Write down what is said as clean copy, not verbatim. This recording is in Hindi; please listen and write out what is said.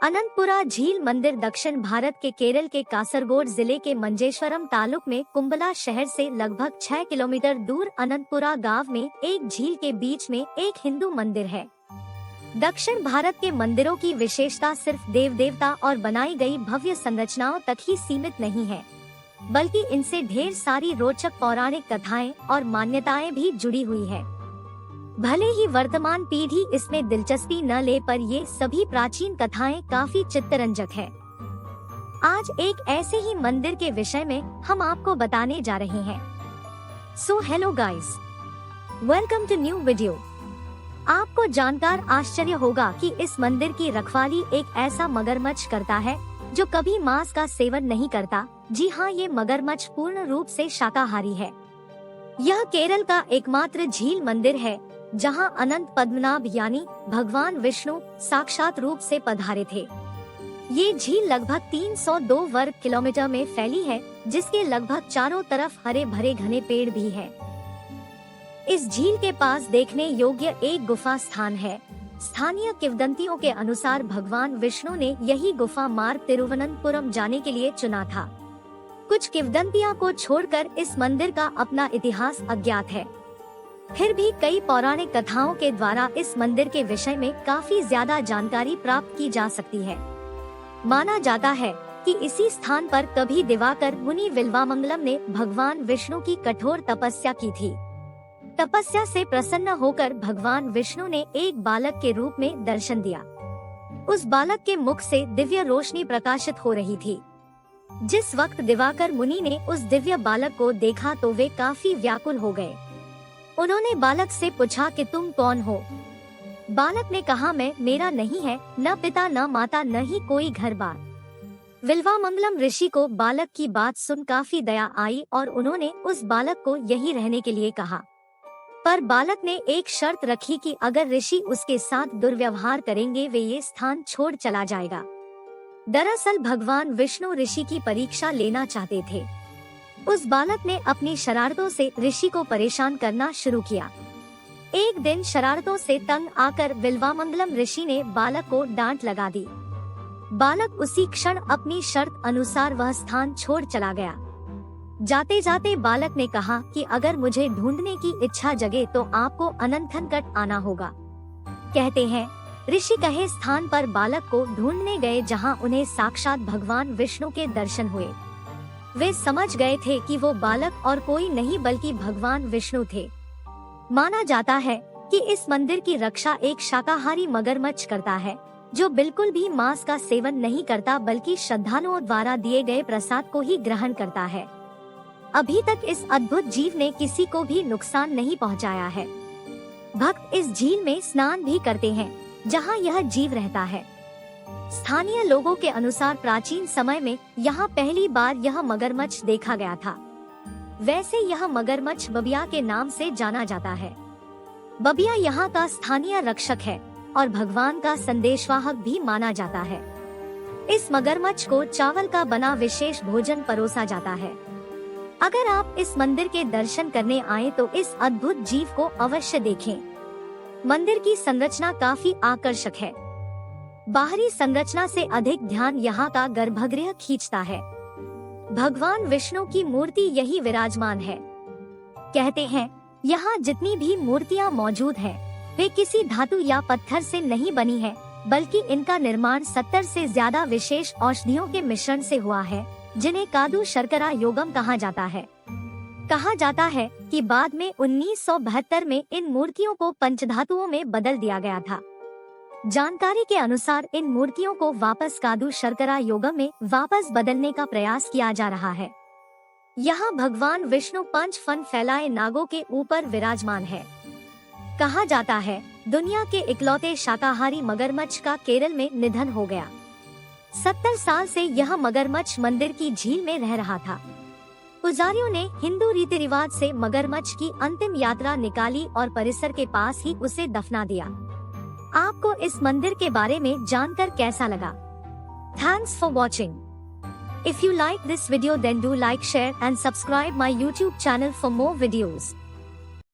अनंतपुरा झील मंदिर दक्षिण भारत के केरल के कासरगोड जिले के मंजेश्वरम तालुक में कुंबला शहर से लगभग 6 किलोमीटर दूर अनंतपुरा गांव में एक झील के बीच में एक हिंदू मंदिर है। दक्षिण भारत के मंदिरों की विशेषता सिर्फ देव देवता और बनाई गई भव्य संरचनाओं तक ही सीमित नहीं है, बल्कि इनसे ढेर सारी रोचक पौराणिक कथाएं और मान्यताएं भी जुड़ी हुई है। भले ही वर्तमान पीढ़ी इसमें दिलचस्पी न ले, पर ये सभी प्राचीन कथाएं काफी चित्तरंजक है। आज एक ऐसे ही मंदिर के विषय में हम आपको बताने जा रहे हैं। So hello guys, welcome to new video. आपको जानकर आश्चर्य होगा कि इस मंदिर की रखवाली एक ऐसा मगरमच्छ करता है जो कभी मांस का सेवन नहीं करता। जी हाँ, ये मगरमच्छ पूर्ण रूप से शाकाहारी है। यह केरल का एकमात्र झील मंदिर है जहां अनंत पद्मनाभ यानी भगवान विष्णु साक्षात रूप से पधारे थे। ये झील लगभग 302 वर्ग किलोमीटर में फैली है, जिसके लगभग चारों तरफ हरे भरे घने पेड़ भी हैं। इस झील के पास देखने योग्य एक गुफा स्थान है। स्थानीय किंवदंतियों के अनुसार भगवान विष्णु ने यही गुफा मार्ग तिरुवनंतपुरम जाने के लिए चुना था। कुछ किंवदंतियों को छोड़कर इस मंदिर का अपना इतिहास अज्ञात है। फिर भी कई पौराणिक कथाओं के द्वारा इस मंदिर के विषय में काफी ज्यादा जानकारी प्राप्त की जा सकती है। माना जाता है कि इसी स्थान पर कभी दिवाकर मुनि बिल्वामंगलम ने भगवान विष्णु की कठोर तपस्या की थी। तपस्या से प्रसन्न होकर भगवान विष्णु ने एक बालक के रूप में दर्शन दिया। उस बालक के मुख से दिव्य रोशनी प्रकाशित हो रही थी। जिस वक्त दिवाकर मुनि ने उस दिव्य बालक को देखा तो वे काफी व्याकुल हो गए। उन्होंने बालक से पूछा कि तुम कौन हो? बालक ने कहा, मैं मेरा नहीं है न पिता न माता न ही कोई घर बार। बिल्वामंगलम ऋषि को बालक की बात सुन काफी दया आई और उन्होंने उस बालक को यहीं रहने के लिए कहा। पर बालक ने एक शर्त रखी कि अगर ऋषि उसके साथ दुर्व्यवहार करेंगे वे ये स्थान छोड़ चला जाएगा। दरअसल भगवान विष्णु ऋषि की परीक्षा लेना चाहते थे। उस बालक ने अपनी शरारतों से ऋषि को परेशान करना शुरू किया। एक दिन शरारतों से तंग आकर बिल्वामंगलम ऋषि ने बालक को डांट लगा दी। बालक उसी क्षण अपनी शर्त अनुसार वह स्थान छोड़ चला गया। जाते जाते बालक ने कहा कि अगर मुझे ढूंढने की इच्छा जगे तो आपको अनंतनकट आना होगा। कहते हैं ऋषि कहे स्थान पर बालक को ढूंढने गए, जहां उन्हें साक्षात भगवान विष्णु के दर्शन हुए। वे समझ गए थे कि वो बालक और कोई नहीं बल्कि भगवान विष्णु थे। माना जाता है कि इस मंदिर की रक्षा एक शाकाहारी मगरमच्छ करता है, जो बिल्कुल भी मांस का सेवन नहीं करता बल्कि श्रद्धालुओं द्वारा दिए गए प्रसाद को ही ग्रहण करता है। अभी तक इस अद्भुत जीव ने किसी को भी नुकसान नहीं पहुंचाया है। भक्त इस झील में स्नान भी करते हैं जहां यह जीव रहता है। स्थानीय लोगों के अनुसार प्राचीन समय में यहाँ पहली बार यह मगरमच्छ देखा गया था। वैसे यह मगरमच्छ बबिया के नाम से जाना जाता है। बबिया यहाँ का स्थानीय रक्षक है और भगवान का संदेशवाहक भी माना जाता है। इस मगरमच्छ को चावल का बना विशेष भोजन परोसा जाता है। अगर आप इस मंदिर के दर्शन करने आए तो इस अद्भुत जीव को अवश्य देखें। मंदिर की संरचना काफी आकर्षक है। बाहरी संरचना से अधिक ध्यान यहाँ का गर्भगृह खींचता है। भगवान विष्णु की मूर्ति यही विराजमान है। कहते हैं यहाँ जितनी भी मूर्तियाँ मौजूद हैं, वे किसी धातु या पत्थर से नहीं बनी है, बल्कि इनका निर्माण 70 से ज्यादा विशेष औषधियों के मिश्रण से हुआ है, जिन्हें कादु शर्करा योगम कहा जाता है। कहा जाता है कि बाद में 1972 में इन मूर्तियों को पंचधातुओं में बदल दिया गया था। जानकारी के अनुसार इन मूर्तियों को वापस कादु शर्करा योगम में वापस बदलने का प्रयास किया जा रहा है। यहाँ भगवान विष्णु 5 फन फैलाए नागों के ऊपर विराजमान है। कहा जाता है दुनिया के इकलौते शाकाहारी मगरमच्छ का केरल में निधन हो गया। 70 साल से यह मगरमच्छ मंदिर की झील में रह रहा था। पुजारियों ने हिंदू रीति रिवाज से मगरमच्छ की अंतिम यात्रा निकाली और परिसर के पास ही उसे दफना दिया। आपको इस मंदिर के बारे में जानकर कैसा लगा? Thanks for watching. If you like this video then do like, share and subscribe my YouTube channel for more videos.